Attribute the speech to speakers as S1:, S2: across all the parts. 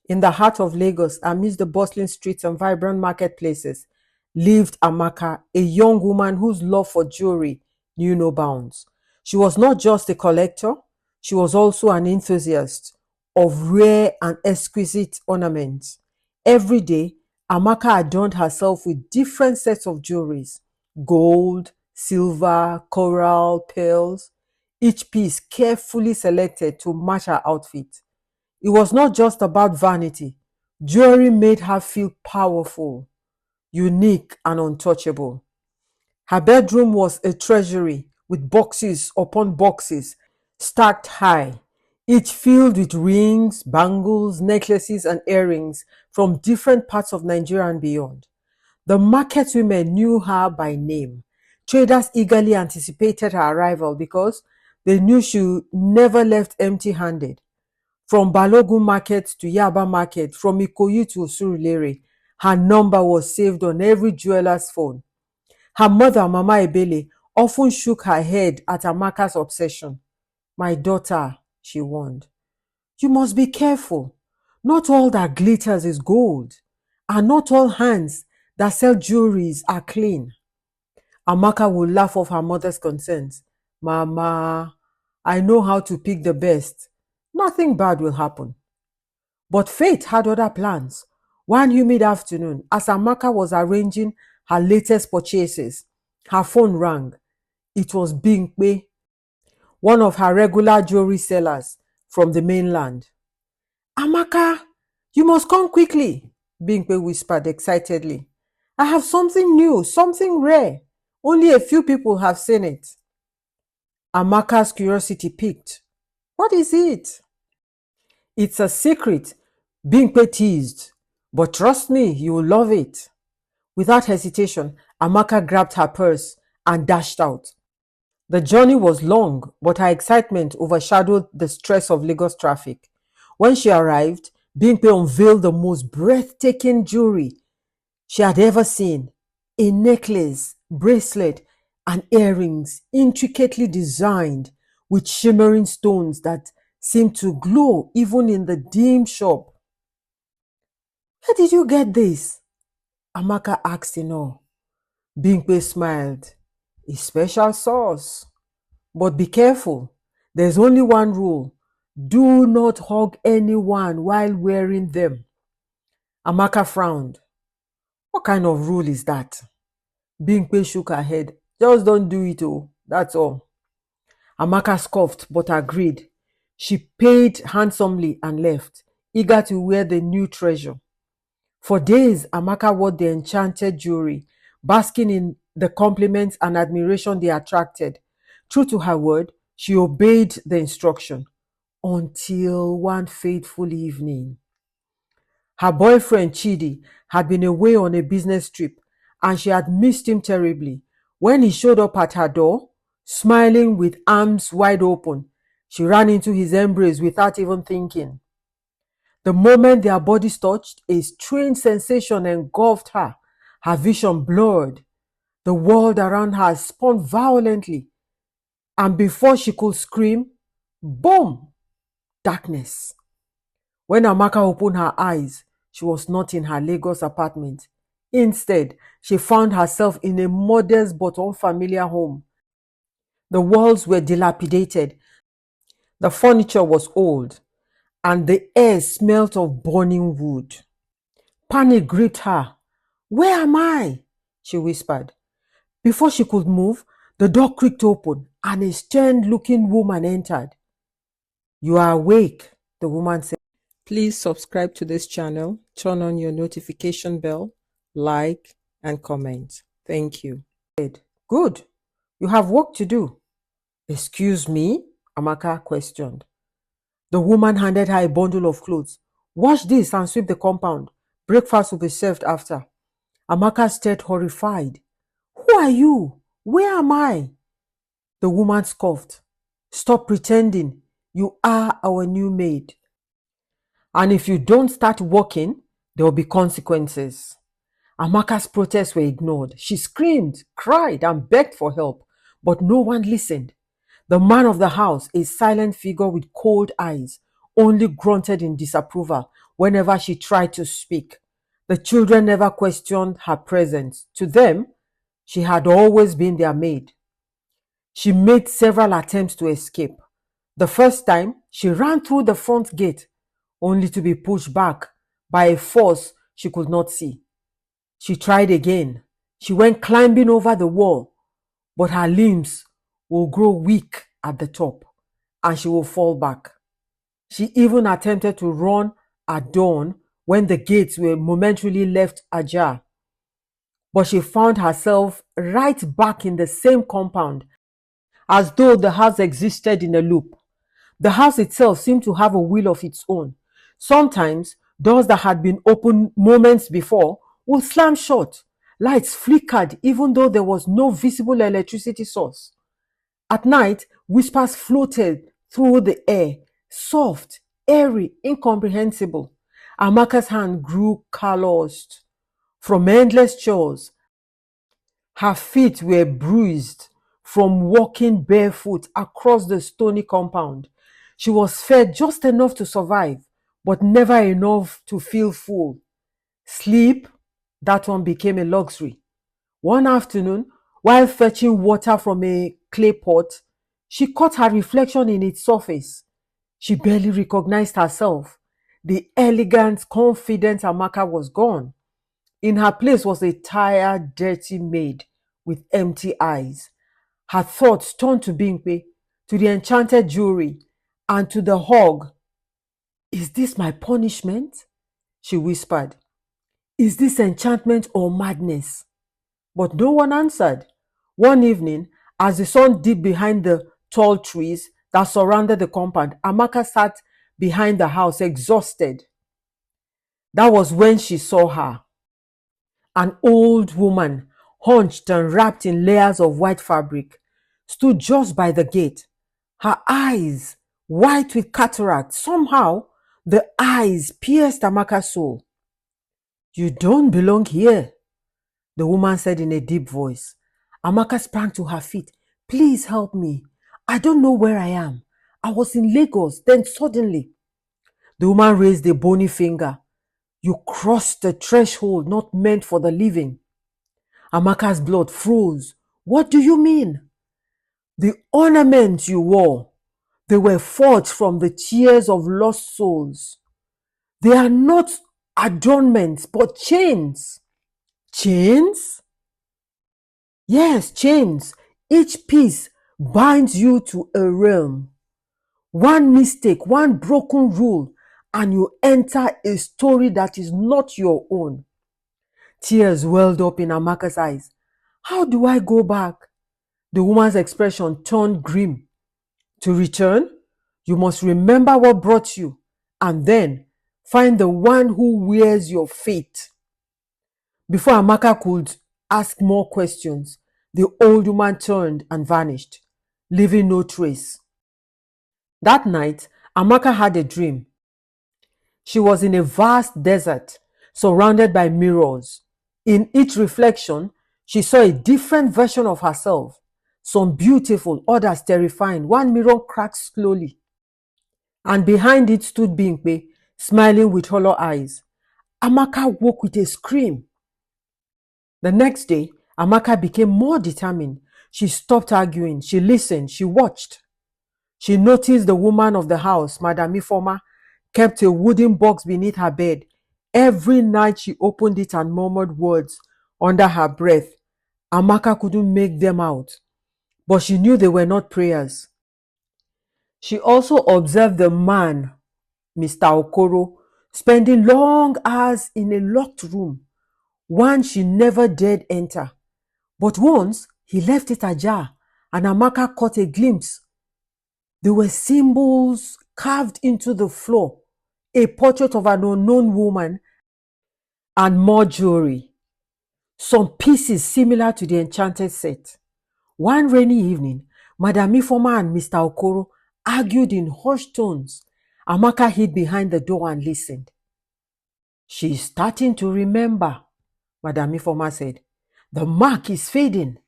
S1: In the heart of Lagos, amidst the bustling streets and vibrant marketplaces, lived Amaka, a young woman whose love for jewelry knew no bounds. She was not just a collector, she was also an enthusiast of rare and exquisite ornaments. Every day, Amaka adorned herself with different sets of jewelries: gold, silver, coral, pearls, each piece carefully selected to match her outfit. It was not just about vanity. Jewelry made her feel powerful, unique, and untouchable. Her bedroom was a treasury with boxes upon boxes stacked high, each filled with rings, bangles, necklaces, and earrings from different parts of Nigeria and beyond. The market women knew her by name. Traders eagerly anticipated her arrival because they knew she never left empty handed. From Balogun Market to Yaba Market, from Ikoyi to Surulere, her number was saved on every jeweler's phone. Her mother, Mama Ebele, often shook her head at Amaka's obsession. "My daughter," she warned, "you must be careful. Not all that glitters is gold, and not all hands that sell jewelries are clean." Amaka would laugh off her mother's concerns. "Mama, I know how to pick the best. Nothing bad will happen." But fate had other plans. One humid afternoon, as Amaka was arranging her latest purchases, her phone rang. It was Bingpe, one of her regular jewelry sellers from the mainland. "Amaka, you must come quickly," Bingpe whispered excitedly. "I have something new, something rare. Only a few people have seen it." Amaka's curiosity piqued. "What is it?" "It's a secret," Bingpe teased. "But trust me, you will love it." Without hesitation, Amaka grabbed her purse and dashed out. The journey was long, but her excitement overshadowed the stress of Lagos traffic. When she arrived, Bingpe unveiled the most breathtaking jewelry she had ever seen: a necklace, bracelet, and earrings intricately designed with shimmering stones that seemed to glow even in the dim shop. "Where did you get this?" Amaka asked in awe. Bingpe smiled. "A special sauce. But be careful. There's only one rule. Do not hug anyone while wearing them." Amaka frowned. "What kind of rule is that?" Bingpe shook her head. "Just don't do it, oh, that's all." Amaka scoffed but agreed. She paid handsomely and left, eager to wear the new treasure. For days, Amaka wore the enchanted jewelry, basking in the compliments and admiration they attracted. True to her word, she obeyed the instruction until one fateful evening. Her boyfriend, Chidi, had been away on a business trip and she had missed him terribly. When he showed up at her door, smiling with arms wide open, she ran into his embrace without even thinking. The moment their bodies touched, a strange sensation engulfed her. Her vision blurred. The world around her spun violently, and before she could scream, boom! Darkness. When Amaka opened her eyes, she was not in her Lagos apartment. Instead, she found herself in a modest but unfamiliar home. The walls were dilapidated, the furniture was old, and the air smelt of burning wood. Panic gripped her. "Where am I?" she whispered. Before she could move, the door creaked open and a stern-looking woman entered. "You are awake," the woman said. "Please subscribe to this channel, turn on your notification bell, like, and comment. Thank you." "Good. You have work to do." "Excuse me?" Amaka questioned. The woman handed her a bundle of clothes. "Wash this and sweep the compound. Breakfast will be served after." Amaka stared horrified. "Who are you? Where am I?" The woman scoffed. "Stop pretending. You are our new maid. And if you don't start working, there will be consequences." Amaka's protests were ignored. She screamed, cried, and begged for help, but no one listened. The man of the house, a silent figure with cold eyes, only grunted in disapproval whenever she tried to speak. The children never questioned her presence. To them, she had always been their maid. She made several attempts to escape. The first time, she ran through the front gate, only to be pushed back by a force she could not see. She tried again. She went climbing over the wall, but her limbs will grow weak at the top and she will fall back. She even attempted to run at dawn when the gates were momentarily left ajar. But she found herself right back in the same compound, as though the house existed in a loop. The house itself seemed to have a will of its own. Sometimes doors that had been opened moments before would slam shut. Lights flickered even though there was no visible electricity source. At night, whispers floated through the air, soft, airy, incomprehensible. Amaka's hand grew calloused from endless chores. Her feet were bruised from walking barefoot across the stony compound. She was fed just enough to survive, but never enough to feel full. Sleep, that one became a luxury. One afternoon, while fetching water from a clay pot, she caught her reflection in its surface. She barely recognized herself. The elegant, confident Amaka was gone. In her place was a tired, dirty maid with empty eyes. Her thoughts turned to Bimpe, to the enchanted jewelry, and to the hog. "Is this my punishment?" she whispered. "Is this enchantment or madness?" But no one answered. One evening, as the sun dipped behind the tall trees that surrounded the compound, Amaka sat behind the house, exhausted. That was when she saw her. An old woman, hunched and wrapped in layers of white fabric, stood just by the gate. Her eyes, white with cataract, somehow the eyes pierced Amaka's soul. "You don't belong here," the woman said in a deep voice. Amaka sprang to her feet. "Please help me. I don't know where I am. I was in Lagos, then suddenly..." The woman raised a bony finger. "You crossed the threshold not meant for the living." Amaka's blood froze. "What do you mean?" "The ornaments you wore, they were forged from the tears of lost souls. They are not adornments, but chains." "Chains?" "Yes, chains. Each piece binds you to a realm. One mistake, one broken rule, and you enter a story that is not your own." Tears welled up in Amaka's eyes. "How do I go back?" The woman's expression turned grim. "To return, you must remember what brought you, and then find the one who wears your fate." Before Amaka could ask more questions, the old woman turned and vanished, leaving no trace. That night, Amaka had a dream. She was in a vast desert, surrounded by mirrors. In each reflection, she saw a different version of herself, some beautiful, others terrifying. One mirror cracked slowly, and behind it stood Bimpe, smiling with hollow eyes. Amaka woke with a scream. The next day, Amaka became more determined. She stopped arguing. She listened. She watched. She noticed the woman of the house, Madame Ifoma, kept a wooden box beneath her bed. Every night she opened it and murmured words under her breath. Amaka couldn't make them out, but she knew they were not prayers. She also observed the man, Mr. Okoro, spending long hours in a locked room, one she never dared enter. But once he left it ajar, and Amaka caught a glimpse. There were symbols carved into the floor, a portrait of an unknown woman, and more jewelry. Some pieces similar to the enchanted set. One rainy evening, Madame Ifoma and Mr. Okoro argued in hushed tones. Amaka hid behind the door and listened. "She's starting to remember," Madame Ifoma said. "The mark is fading."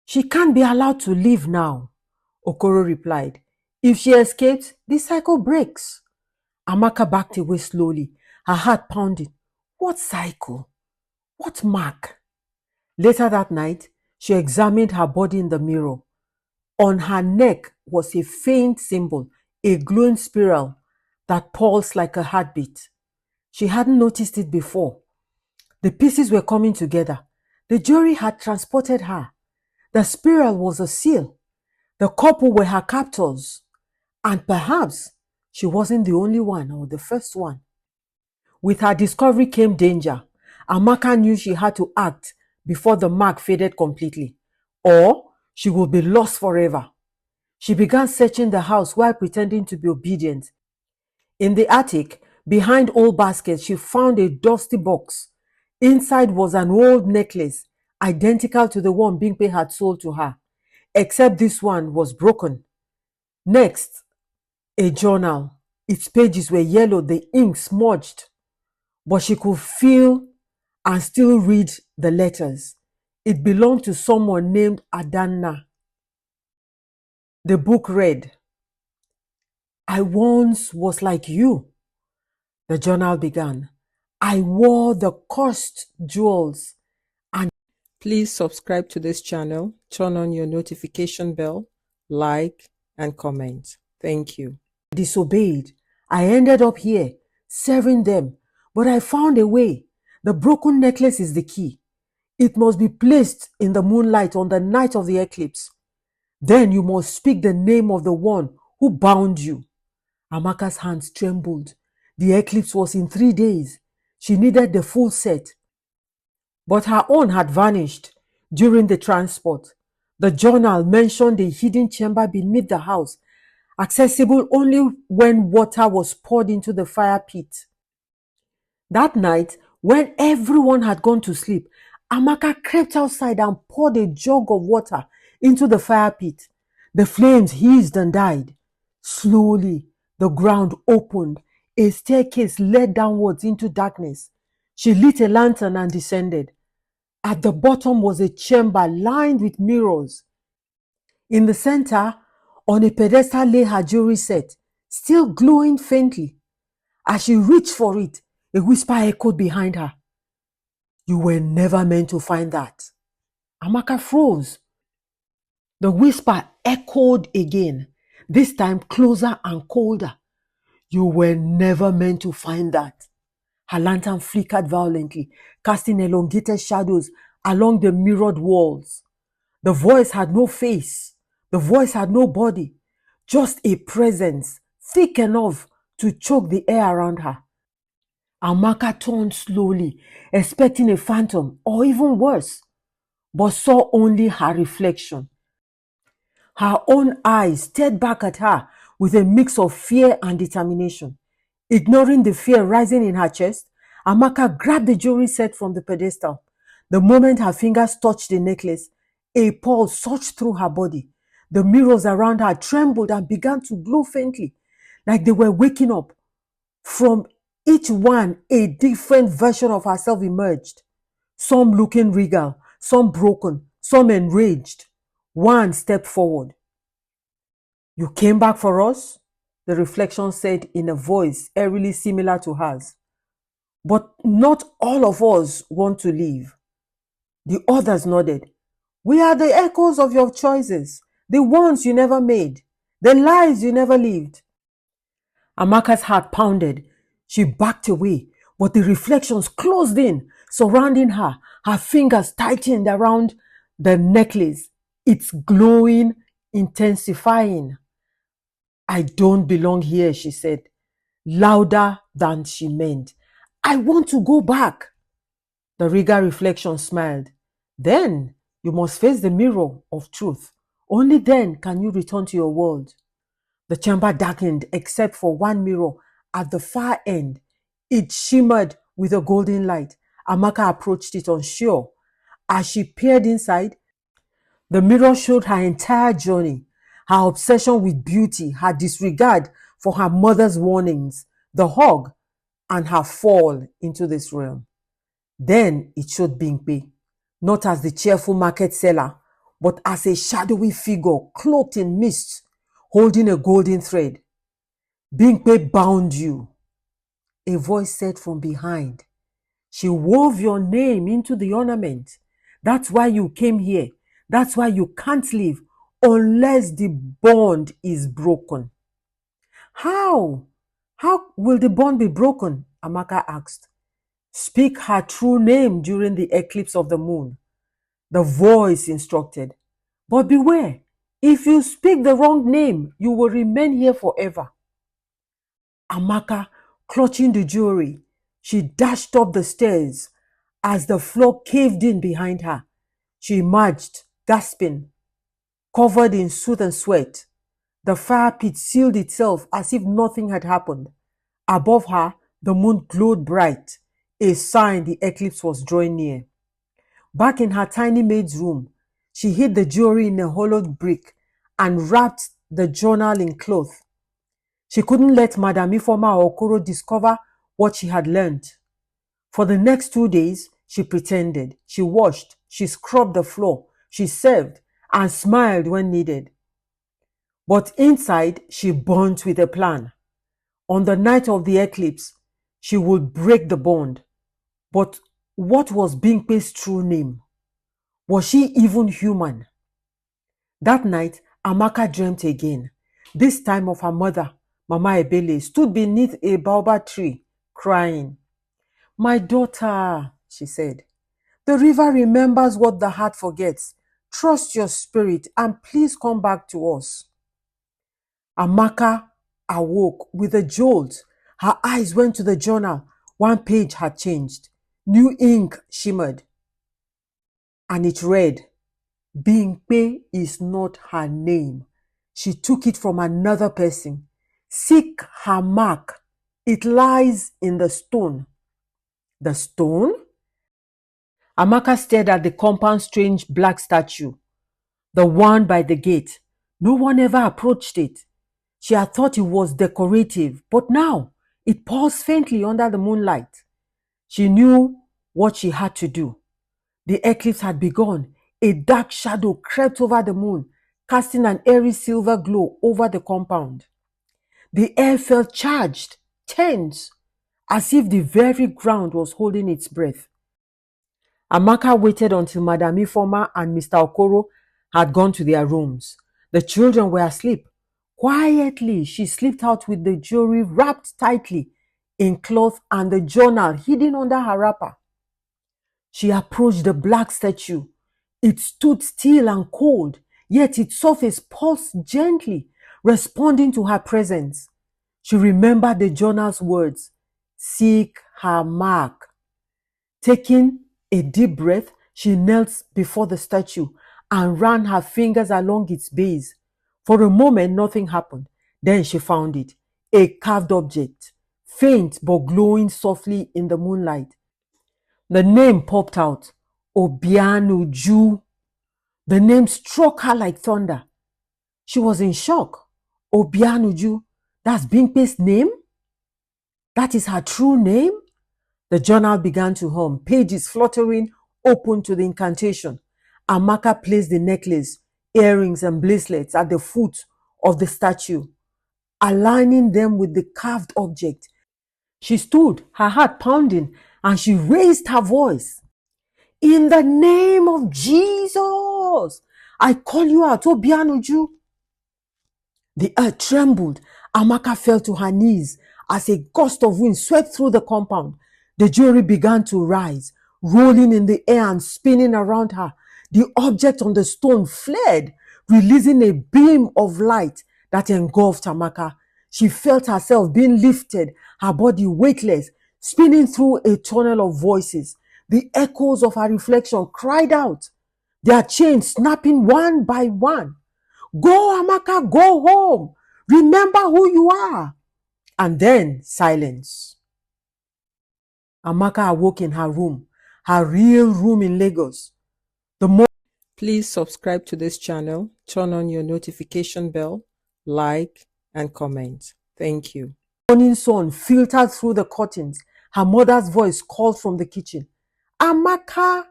S1: "She can't be allowed to leave now," Okoro replied. "If she escapes, the cycle breaks." Amaka backed away slowly, her heart pounding. What cycle? What mark? Later that night, she examined her body in the mirror. On her neck was a faint symbol, a glowing spiral that pulsed like a heartbeat. She hadn't noticed it before. The pieces were coming together. The jury had transported her. The spiral was a seal. The couple were her captors. And perhaps she wasn't the only one or the first one. With her discovery came danger. Amaka knew she had to act before the mark faded completely, or she would be lost forever. She began searching the house while pretending to be obedient. In the attic, behind old baskets, she found a dusty box. Inside was an old necklace, identical to the one Bimpe had sold to her, except this one was broken. Next, a journal. Its pages were yellow, the ink smudged, but she could feel and still read the letters. It belonged to someone named Adanna. The book read, "I once was like you." The journal began. "I wore the cursed jewels and..." Please subscribe to this channel, turn on your notification bell, like and comment. Thank you. Disobeyed. I ended up here, serving them, but I found a way. The broken necklace is the key. It must be placed in the moonlight on the night of the eclipse. Then you must speak the name of the one who bound you. Amaka's hands trembled. The eclipse was in 3 days. She needed the full set. But her own had vanished during the transport. The journal mentioned a hidden chamber beneath the house, accessible only when water was poured into the fire pit. That night, when everyone had gone to sleep, Amaka crept outside and poured a jug of water into the fire pit. The flames hissed and died. Slowly, the ground opened. A staircase led downwards into darkness. She lit a lantern and descended. At the bottom was a chamber lined with mirrors. In the center, on a pedestal lay her jewelry set, still glowing faintly. As she reached for it, a whisper echoed behind her. "You were never meant to find that." Amaka froze. The whisper echoed again, this time closer and colder. "You were never meant to find that." Her lantern flickered violently, casting elongated shadows along the mirrored walls. The voice had no face. The voice had no body, just a presence thick enough to choke the air around her. Amaka turned slowly, expecting a phantom or even worse, but saw only her reflection. Her own eyes stared back at her with a mix of fear and determination. Ignoring the fear rising in her chest, Amaka grabbed the jewelry set from the pedestal. The moment her fingers touched the necklace, a pulse surged through her body. The mirrors around her trembled and began to glow faintly, like they were waking up. From each one, a different version of herself emerged. Some looking regal, some broken, some enraged. One stepped forward. "You came back for us?" the reflection said in a voice eerily similar to hers. "But not all of us want to leave." The others nodded. "We are the echoes of your choices, the ones you never made, the lives you never lived." Amaka's heart pounded. She backed away, but the reflections closed in, surrounding her. Her fingers tightened around the necklace, its glowing intensifying. "I don't belong here," she said, louder than she meant. "I want to go back." The regal reflection smiled. "Then you must face the mirror of truth. Only then can you return to your world." The chamber darkened except for one mirror at the far end. It shimmered with a golden light. Amaka approached it unsure. As she peered inside, the mirror showed her entire journey, her obsession with beauty, her disregard for her mother's warnings, the hug, and her fall into this realm. Then it showed Bimpe, not as the cheerful market seller, but as a shadowy figure cloaked in mist, holding a golden thread. "Bimpe bound you," a voice said from behind. She wove your name into the ornament. That's why you came here. That's why you can't leave unless the bond is broken. How? How will the bond be broken? Amaka asked. Speak her true name during the eclipse of the moon. The voice instructed. But beware, if you speak the wrong name, you will remain here forever. Amaka, clutching the jewelry, she dashed up the stairs. As the floor caved in behind her, she emerged, gasping, covered in soot and sweat. The fire pit sealed itself as if nothing had happened. Above her, the moon glowed bright, a sign the eclipse was drawing near. Back in her tiny maid's room, she hid the jewelry in a hollowed brick and wrapped the journal in cloth. She couldn't let Madame Ifeoma or Okoro discover what she had learned. For the next 2 days, she pretended. She washed, she scrubbed the floor, she served, and smiled when needed. But inside, she burnt with a plan. On the night of the eclipse, she would break the bond. But what was Bimpe's true name? Was she even human? That night, Amaka dreamt again, this time of her mother, Mama Ebele, stood beneath a baobab tree, crying. My daughter, she said, the river remembers what the heart forgets. Trust your spirit and please come back to us. Amaka awoke with a jolt. Her eyes went to the journal. One page had changed. New ink shimmered. And it read, Bimpe is not her name. She took it from another person. Seek her mark. It lies in the stone. The stone? Amaka stared at the compound's strange black statue, the one by the gate. No one ever approached it. She had thought it was decorative, but now it paused faintly under the moonlight. She knew what she had to do. The eclipse had begun. A dark shadow crept over the moon, casting an airy silver glow over the compound. The air felt charged, tense, as if the very ground was holding its breath. Amaka waited until Madame Ifeoma and Mr. Okoro had gone to their rooms. The children were asleep. Quietly, she slipped out with the jewelry wrapped tightly in cloth and the journal hidden under her wrapper. She approached the black statue. It stood still and cold, yet its surface pulsed gently, responding to her presence. She remembered the journal's words, seek her mark. Taking a deep breath, she knelt before the statue and ran her fingers along its base. For a moment, nothing happened. Then she found it, a carved object, faint but glowing softly in the moonlight. The name popped out, Obianuju. The name struck her like thunder. She was in shock. Obianuju, that's Bimpe's name? That is her true name? The journal began to hum, pages fluttering open to the incantation. Amaka placed the necklace, earrings, and bracelets at the foot of the statue, aligning them with the carved object. She stood, her heart pounding, and she raised her voice. In the name of Jesus, I call you out, Obianuju. The earth trembled. Amaka fell to her knees as a gust of wind swept through the compound. The jewelry began to rise, rolling in the air and spinning around her. The object on the stone fled, releasing a beam of light that engulfed Amaka. She felt herself being lifted, her body weightless, spinning through a tunnel of voices. The echoes of her reflection cried out, their chains snapping one by one. Go, Amaka, go home. Remember who you are. And then silence. Amaka awoke in her room, her real room in Lagos. Please subscribe to this channel, turn on your notification bell, like, and comment. Thank you. The morning sun filtered through the curtains. Her mother's voice called from the kitchen. Amaka,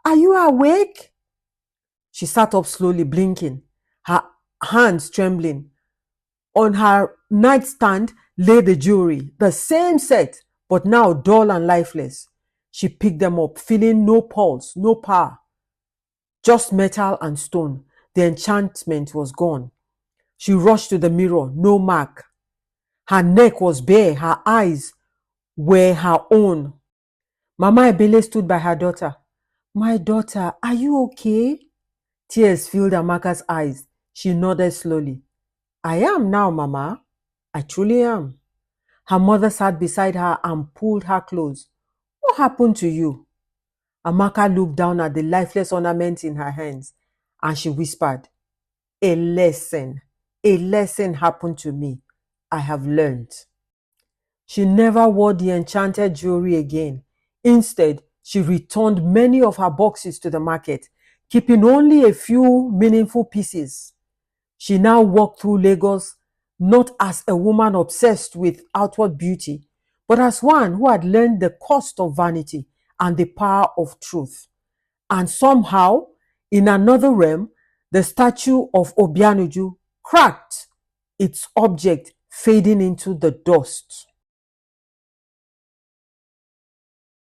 S1: are you awake? She sat up slowly, blinking, her hands trembling. On her nightstand lay the jewelry, the same set, but now dull and lifeless. She picked them up, feeling no pulse, no power, just metal and stone. The enchantment was gone. She rushed to the mirror, no mark. Her neck was bare, her eyes were her own. Mama Ebele stood by her daughter. My daughter, are you okay? Tears filled Amaka's eyes. She nodded slowly. I am now, Mama. I truly am. Her mother sat beside her and pulled her close. What happened to you? Amaka looked down at the lifeless ornament in her hands and she whispered, a lesson happened to me. I have learned. She never wore the enchanted jewelry again. Instead, she returned many of her boxes to the market, keeping only a few meaningful pieces. She now walked through Lagos not as a woman obsessed with outward beauty, but as one who had learned the cost of vanity and the power of truth. And somehow, in another realm, the statue of Obianuju cracked, its object fading into the dust.